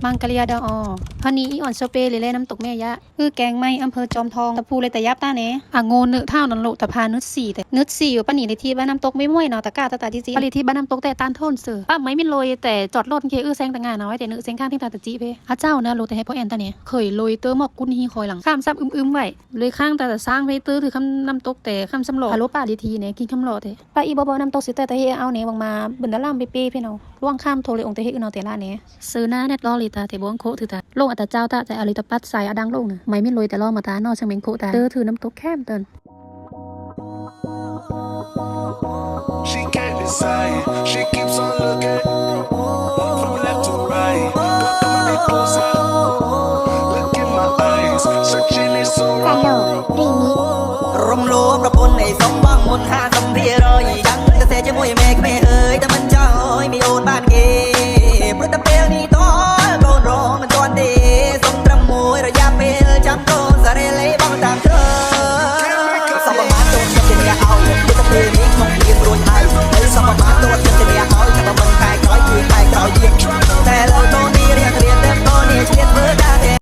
มังกรยาดาออพันนี้อีอ่อนโซเปเลยน้ำตกแม่ยะคือแกงไม้อำเภอจอมทองตะพูเลยแต่ยับตาเนอ่ะโงนเนื้อเท่านั้นโลตะพานึดสี่แต่นึดสี่อยู่ป้าหนีในที่บ้านน้ำตกไม่ม่วยเนาะตะกาตะตาจีจีปริที่บ้านน้ำตกแต่ตานโทนเสือป้าไม่มีลอยแต่จอดรถเคแซงต่างงานเอาไว้แต่เนื้อแซงข้างที่ตาตะจีเพอาเจ้านะโลแต่ให้พ่อแอนตาเนี่ยเคยลอยเตอร์หมอกกุ้นฮีคอยหลังข้ามซับอึมไว้เลยข้างตาสร้างไปเตอร์ถือคำน้ำตกแต่คำสำหลอฮัลโหลป้าลิทีเนี่ยกินคำหลอแต่ป้าอีบอน้ำตกสิแต่เฮเอาเนี่ยวังมาบึนดาล่ามเป้เพ่เนาล่วงข้ามโทรเลยองค์เตเฮอุนเอาแต่ละเนี่ยซื้อหน้าเน็ตลอลิตาแต่บ้วงโคถือตาลงอัตเจ้าตาแต่อริตปัดใส่อดังลงนะไม่ลอยแต่ล่อมาตานอช่างเมงโคตาเตอถือน้ำตกแคมเตินShe can't decide. She keeps on looking